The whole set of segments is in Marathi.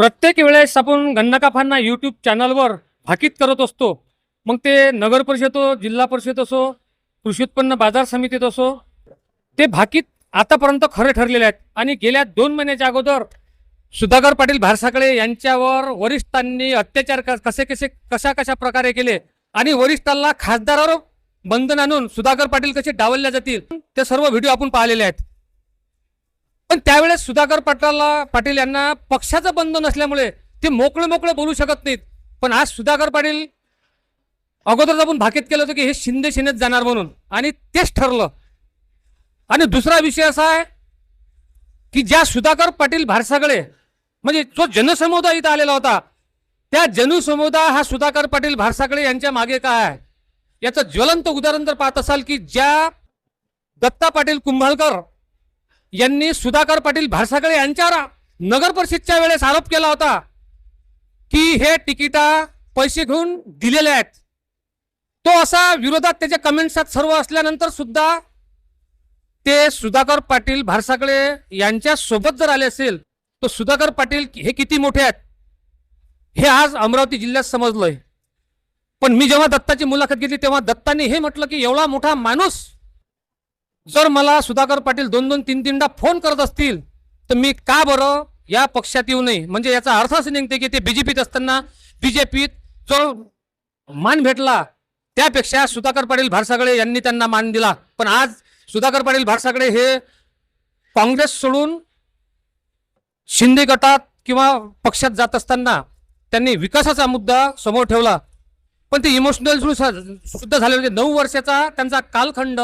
प्रत्येक वेळेस आपण गन्नाकाफांना यूट्यूब चॅनलवर भाकीत करत असतो. मग ते नगर परिषद असो, जिल्हा परिषद असो, कृषी उत्पन्न बाजार समितीत असो, ते भाकीत आतापर्यंत खरे ठरलेले आहेत. आणि गेल्या 2 महिन्याच्या अगोदर सुधाकर पाटील भारसाकळे यांच्यावर वरिष्ठांनी अत्याचार कशा प्रकारे केले आणि वरिष्ठांना खासदारावर बंधन आणून सुधाकर पाटील कसे डावलले जातील ते सर्व व्हिडिओ आपण पाहिलेले आहेत. पण त्यावेळेस सुधाकर पाटील यांना पक्षाचं बंधन असल्यामुळे ते मोकळे बोलू शकत नाहीत. पण आज सुधाकर पाटील अगोदर आपण भाकीत केलं होतं की हे शिंदे सेनेत जाणार म्हणून, आणि तेच ठरलं. आणि दुसरा विषय असा आहे की ज्या सुधाकर पाटील भारसाकळे म्हणजे जो जनसमुदाय इथं आलेला होता, त्या जनसमुदाय हा सुधाकर पाटील भारसाकळे यांच्या मागे काय आहे याचं ज्वलंत उदाहरण जर पाहत असाल की ज्या दत्ता पाटील कुंभाळकर यांनी सुधाकर पाटील भारसाकळे यांच्यावर नगर परिषदच्या वेळेस आरोप केला होता की हे तिकिटा पैसे घेऊन दिलेले आहेत, तो असा विरोधात त्याच्या कमेंट्सात सर्व असल्यानंतर सुद्धा ते सुधाकर पाटील भारसाकळे यांच्या सोबत जर आले असेल तर सुधाकर पाटील हे किती मोठे आहेत हे आज अमरावती जिल्ह्यात समजलंय. पण मी जेव्हा दत्ताची मुलाखत घेतली तेव्हा दत्ताने हे म्हटलं की एवढा मोठा माणूस जर मला सुधाकर पाटील 2-2, 3-3दा फोन करत असतील तर मी का बरं या पक्षात येऊ नये. म्हणजे याचा अर्थ असं निघते की ते बीजेपीत असताना बीजेपीत जो मान भेटला त्यापेक्षा सुधाकर पाटील भारसाकळे यांनी त्यांना मान दिला. पण आज सुधाकर पाटील भारसाकळे हे काँग्रेस सोडून शिंदे गटात किंवा पक्षात जात असताना त्यांनी विकासाचा मुद्दा समोर ठेवला. पण ते इमोशनल सुद्धा झाले होते. 9 वर्षाचा त्यांचा कालखंड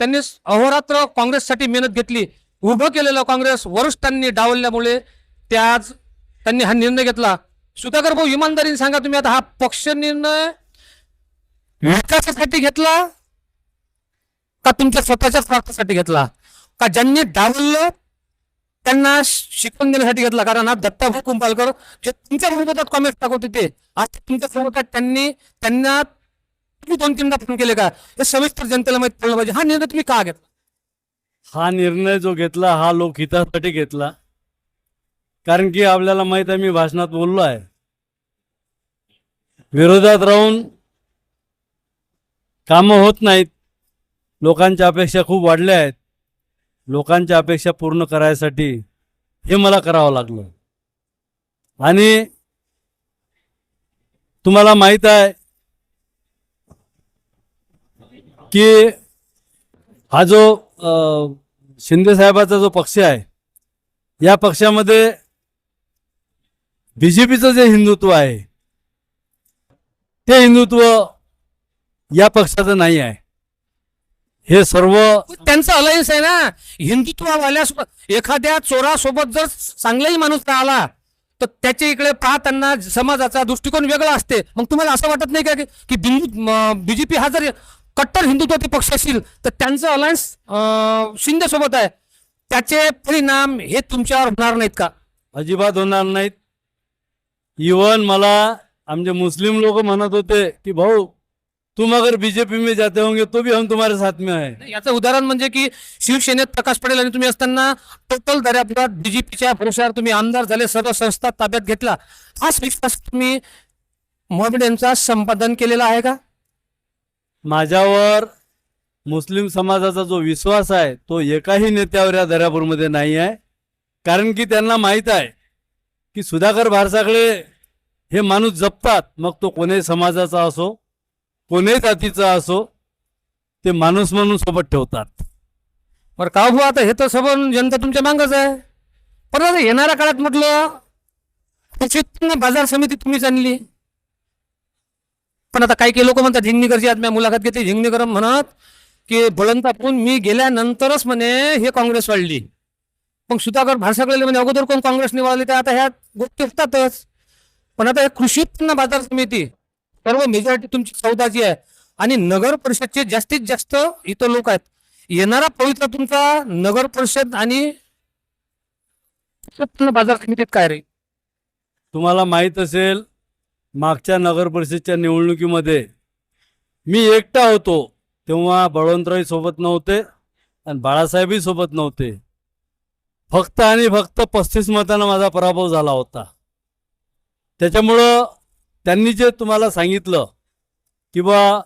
त्यांनी अहोरात्र काँग्रेससाठी मेहनत घेतली. उभं केलेलं काँग्रेस वरिष्ठांनी डावलल्यामुळे ते आज त्यांनी हा निर्णय घेतला. सुधाकर भाऊ, इमानदारीने सांगा, तुम्ही आता हा पक्ष निर्णय विकासासाठी घेतला का तुमच्या स्वतःच्या स्वार्थासाठी घेतला, का ज्यांनी डावललं त्यांना शिकवून देण्यासाठी घेतला? कारण आज दत्ताभाऊ कुंभाळकर जे तुमच्या विरोधात कॉमेंट टाकत होते आज तुमच्या विरोधात त्यांना तुम्ही 2-3दा फोन केले का हे सविस्तर जनतेला माहित पडलं पाहिजे. हा निर्णय तुम्ही का घेतला? हा निर्णय जो घेतला हा लोकहितासाठी घेतला. कारण की आपल्याला माहित आहे, मी भाषणात बोललो आहे, विरोधात राहून कामं होत नाहीत. लोकांच्या अपेक्षा खूप वाढल्या आहेत. लोकांच्या अपेक्षा पूर्ण करायसाठी हे मला करावं लागलं. आणि तुम्हाला माहित आहे की हा जो शिंदे साहेबाचा जो पक्ष आहे या पक्षामध्ये बीजेपीचं जे हिंदुत्व आहे ते हिंदुत्व या पक्षाचं नाही आहे. हे सर्व त्यांचं अलायन्स आहे ना. हिंदुत्ववाल्यासोबत एखाद्या चोरासोबत जर चांगलाही माणूस आला तर त्याच्या इकडे पाहताना समाजाचा दृष्टिकोन वेगळा असते. मग तुम्हाला असं वाटत नाही का की बीजेपी हा जर कट्टर हिंदुत्वाचे पक्ष असतील तर त्यांचं अलायन्स शिंदे सोबत आहे, त्याचे परिणाम हे तुमच्यावर होणार नाहीत का? अजिबात होणार नाहीत. इवन मला आमचे मुस्लिम लोक म्हणत होते की भाऊ तुम अगर बीजेपी में जाते होंगे तो भी हम तुम्हारे साथ में है. याचं उदाहरण म्हणजे की शिवसेनेत प्रकाश पटेल आणि तुम्ही असताना टोटल दर्यापुरात बीजेपीच्या भरोशावर तुम्ही आमदार झाले, सर्व संस्था ताब्यात घेतला. हाच विश्वास तुम्ही मोहम्मद यांचा संपादन केलेला आहे का? माझ्यावर मुस्लिम समाजाचा जो विश्वास आहे तो एकाही नेत्यावर या दर्यापूरमध्ये नाही आहे. कारण की त्यांना माहीत आहे की सुधाकर भारसाकळे हे माणूस जपतात. मग तो कोणीही समाजाचा असो, कोणीही जातीचा असो, ते माणूस म्हणून सोबत ठेवतात. बरं का हो, आता हे तर सबन जनता तुमच्या मागच आहे. पण आता येणाऱ्या काळात म्हटलं कृषी उत्पन्न बाजार समिती तुम्हीच आणली. पण आता काही लोक म्हणतात, झिंगणीकरची आज मी मुलाखत घेतली, झिंगणीकर म्हणत की बळंतापून मी गेल्यानंतरच म्हणे हे काँग्रेस वाढली. मग सुधाकर भारसाकळे म्हणे अगोदर कोण काँग्रेस निवडली, तर आता ह्या गोष्टी होतातच. पण आता हे कृषी उत्पन्न बाजार समिती सर्व मेजॉरिटी तुमची 14ची आहे आणि नगर परिषदचे जास्तीत जास्त इथं लोक आहेत. येणारा पवित्र तुमचा नगर परिषद आणि बाजार समितीत काय रे? तुम्हाला माहीत असेल, मागच्या नगर परिषदच्या निवडणुकीमध्ये मी एकटा होतो. तेव्हा बळवंतराव सोबत नव्हते आणि बाळासाहेबही सोबत नव्हते. फक्त आणि फक्त 35 मतांना माझा पराभव झाला होता. त्याच्यामुळं त्यांनी जे तुम्हाला सांगितलं की बा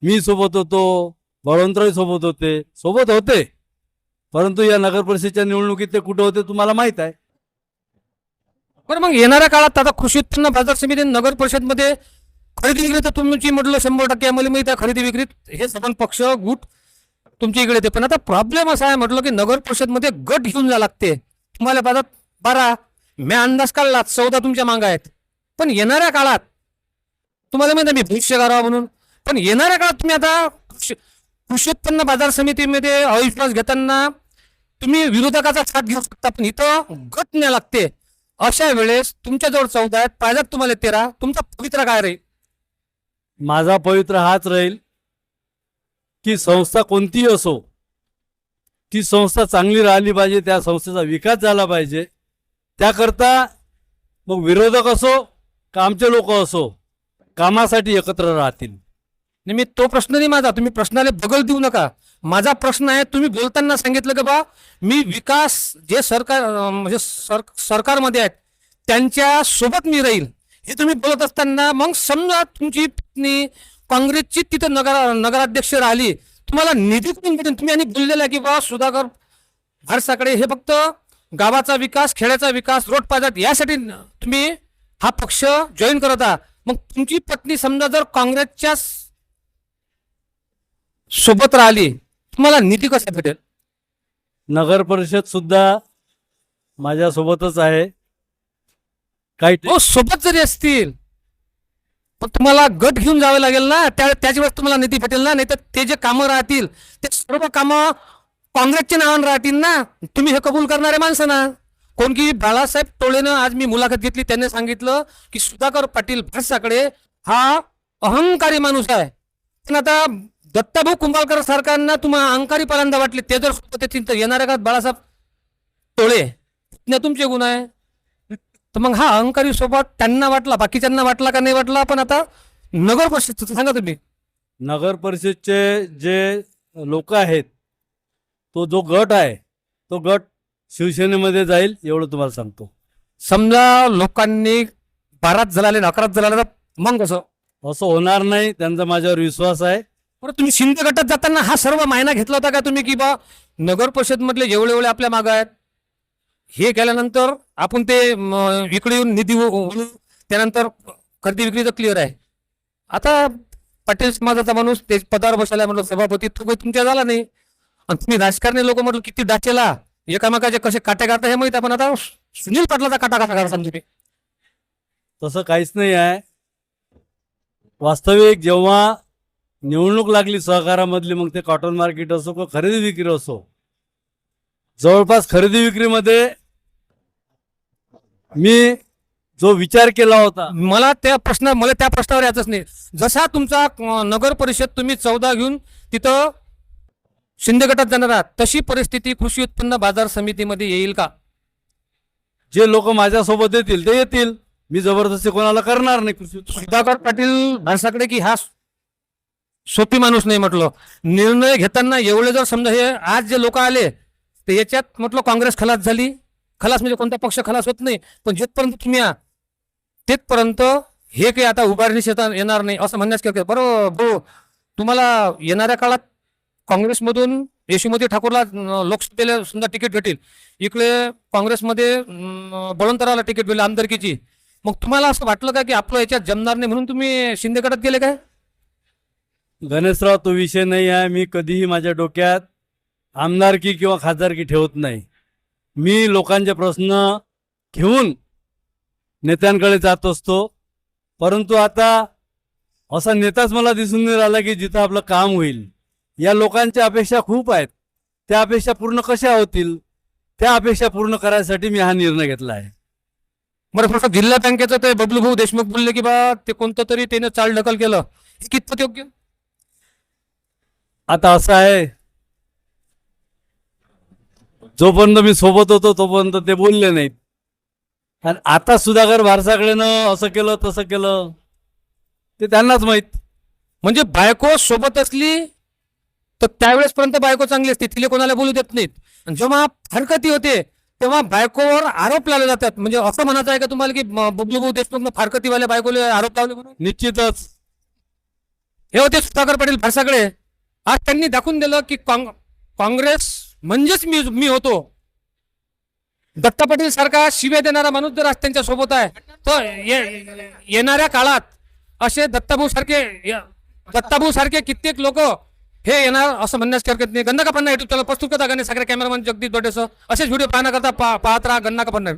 मी सोबत होतो, बळवंतराव सोबत होते, परंतु या नगर परिषदेच्या निवडणुकीत ते कुठे होते तुम्हाला माहित आहे. बरं, मग येणाऱ्या काळात आता कृषी उत्पन्न बाजार समिती नगर परिषदमध्ये खरेदी विक्री तर तुमची म्हटलं 100% आम्हाला माहिती आहे, खरेदी विक्रीत हे सबंध पक्ष गुट तुमच्या इकडे येते. पण आता प्रॉब्लेम असा आहे म्हटलं की नगर परिषदमध्ये गट घेऊन जा लागते. तुम्हाला बाजार 12 मी अंदाज काढला 14 तुमच्या मागं आहेत. पण येणाऱ्या काळात तुम्हाला माहिती आहे मी भविष्य करावा म्हणून, पण येणाऱ्या काळात तुम्ही आता कृषी उत्पन्न बाजार समितीमध्ये अविश्वास घेताना तुम्ही विरोधकाचा साथ घेऊ शकता, पण इथं गट न्याय लागते. अशा वेळेस तुमच्याजवळ 14 आहेत, पाहिजेत तुम्हाला 13. तुमचा पवित्र काय रे? माझा पवित्र हाच राहील की संस्था कोणतीही असो, ती संस्था चांगली राहिली पाहिजे, त्या संस्थेचा विकास झाला पाहिजे. त्याकरता मग विरोधक असो का आमचे लोक असो, कामासाठी एकत्र राहतील. नाही, मी तो प्रश्न नाही माझा, तुम्ही प्रश्नाला बगल देऊ नका. माझा प्रश्न आहे, तुम्ही बोलताना सांगितलं की बा मी विकास जे सरकार म्हणजे सरकारमध्ये आहेत त्यांच्या सोबत मी राहील. हे तुम्ही बोलत असताना मग समजा तुमची पत्नी काँग्रेसची तिथं नगराध्यक्ष राहिली, तुम्हाला निधी कुठून भेटेल? तुम्ही आणि बोललेला की बा सुधाकर भारसाकडे हे फक्त गावाचा विकास, खेड्याचा विकास, रोड पाहिजेत यासाठी तुम्ही हा पक्ष जॉईन करत आहात. मग तुमची पत्नी समजा जर काँग्रेसच्या सोबत राहिली, तुम्हाला निधी कसा भेटेल? नगर परिषद सुद्धा माझ्यासोबतच आहे. काही हो, सोबत जरी असतील पण तुम्हाला गट घेऊन जावे लागेल ना, त्याच वेळेस तुम्हाला निधी भेटेल ना. नाही तर ते जे कामं राहतील ते सर्व कामं काँग्रेसच्या नावाने राहतील ना. तुम्ही हे कबूल करणारे माणसं ना. कोण की बाळासाहेब टोळेनं आज मी मुलाखत घेतली, त्यांनी सांगितलं की सुधाकर पाटील भारसाकडे हा अहंकारी माणूस आहे. पण आता दत्ताभाऊ कुंभारकर सरकारना तुम्हाला अहंकारी पहिल्यांदा वाटले, ते जर सोबत येतील तर येणाऱ्या काळात बाळासाहेब टोळे तुमचे गुण आहे. तर मग हा अहंकारी सोबत त्यांना वाटला, बाकीच्यांना वाटला का नाही वाटला? पण आता नगर परिषद सांगा तुम्ही. नगर परिषदचे जे लोक आहेत, तो जो गट आहे तो गट शिवसेनेमध्ये जाईल एवढं तुम्हाला सांगतो. समजा लोकांनी 12 जळाले 11 जळाले तर मग कसं? असं होणार नाही, त्यांचा माझ्यावर विश्वास आहे. बरं, तुम्ही शिंदे गटात जाताना हा सर्व मायना घेतला होता का तुम्ही की बा नगर परिषद मधले जेवढे आपल्या मागं आहेत हे केल्यानंतर आपण ते इकडे येऊन निधी त्यानंतर खरेदी विक्री तर क्लिअर आहे. आता पाटील समाजाचा माणूस ते पदावर बसायला म्हटलं सभापती, तो काही तुमच्या झाला नाही. आणि तुम्ही राजकारणी लोक म्हटलं किती डाचेला एकामेकाचे कसे काटे काढता हे माहिती. आपण आता सुनील पाटलाचा काटा कसा काढा समजा. तसं काहीच नाही आहे. वास्तविक जेव्हा निवडणूक लागली सहकारामधली, मग ते कॉटन मार्केट असो किंवा खरेदी विक्री असो, जवळपास खरेदी विक्रीमध्ये मी जो विचार केला होता, मला त्या प्रश्नावर यायचंच नाही. जसा तुमचा नगर परिषद तुम्ही 14 घेऊन तिथं शिंदे गटात जाणार आहात, तशी परिस्थिती कृषी उत्पन्न बाजार समितीमध्ये येईल का? जे लोक माझ्यासोबत येतील ते येतील, मी जबरदस्ती कोणाला करणार नाही. कृषी सुधाकर पाटील भानसाकडे की हा सोपी माणूस नाही म्हटलं. निर्णय घेताना एवढे जर समजा हे आज जे लोक आले तर याच्यात म्हटलं काँग्रेस खलास झाली. खलास म्हणजे कोणता पक्ष खलास होत नाही, पण जिथपर्यंत तुम्ही तेथपर्यंत हे काही आता उभारणी येणार नाही असं म्हणण्यास काय बरोबर. हो, तुम्हाला येणाऱ्या काळात काँग्रेसमधून यशोमती ठाकूरला लोकसभेला सुद्धा तिकीट भेटेल, इकडे काँग्रेसमध्ये बळवंतरावला तिकीट भेटेल आमदारकीची. मग तुम्हाला असं वाटलं का की आपलं याच्यात जमणार नाही म्हणून तुम्ही शिंदे गटात गेले काय? गणेशराव, तो विषय नाही आहे. मी कधीही माझ्या डोक्यात आमदारकी किंवा खासदारकी ठेवत नाही. मी लोकांचे प्रश्न घेऊन नेत्यांकडे जात असतो. परंतु आता असा नेताच मला दिसून नाही राहिला की जिथं आपलं काम होईल. या लोकांच्या अपेक्षा खूप आहेत, त्या अपेक्षा पूर्ण कशा होतील, त्या अपेक्षा पूर्ण करायसाठी मी हा निर्णय घेतला आहे. बरं, फक्त जिल्हा बँकेचं ते बबलूभाऊ देशमुख बोलले की बा ते कोणतं तरी त्यानं चालढकल केलं, हे कितपत योग्य? आता असं आहे, जोपर्यंत मी सोबत होतो तोपर्यंत ते बोलले नाहीत. आणि आता सुधाकर भारसाकडेनं असं केलं तसं केलं ते त्यांनाच माहीत. म्हणजे बायको सोबत असली तर त्यावेळेस पर्यंत बायको चांगली असते, तिला कोणाला बोलू देत नाहीत. आणि जेव्हा हरकती होते तेव्हा बायकोवर आरोप लावले जातात. म्हणजे असं म्हणायचं आहे का तुम्हाला की बबलूभाऊ देशमुख फारकतीवाल्या बायकोले आरोप लावले म्हणून? निश्चितच हे होते सुधाकर पाटील फारसागळे. आज त्यांनी दाखवून दिलं की काँग्रेस म्हणजेच मी होतो. दत्ता पाटील सारखा शिव्या देणारा माणूस जर आज त्यांच्या सोबत आहे तर येणाऱ्या काळात असे दत्ताभाऊ सारखे कित्येक लोक हे येणार असं म्हणण्यास हरकत नाही. गन्ना कापण्णा युट्यूब चॅनल प्रस्तुत करता गाणे सगळे कॅमेरामॅन जगदीश दोडेसह असेच व्हिडिओ पाहण्याकरता पाहत राहा गन्ना कापण्णा.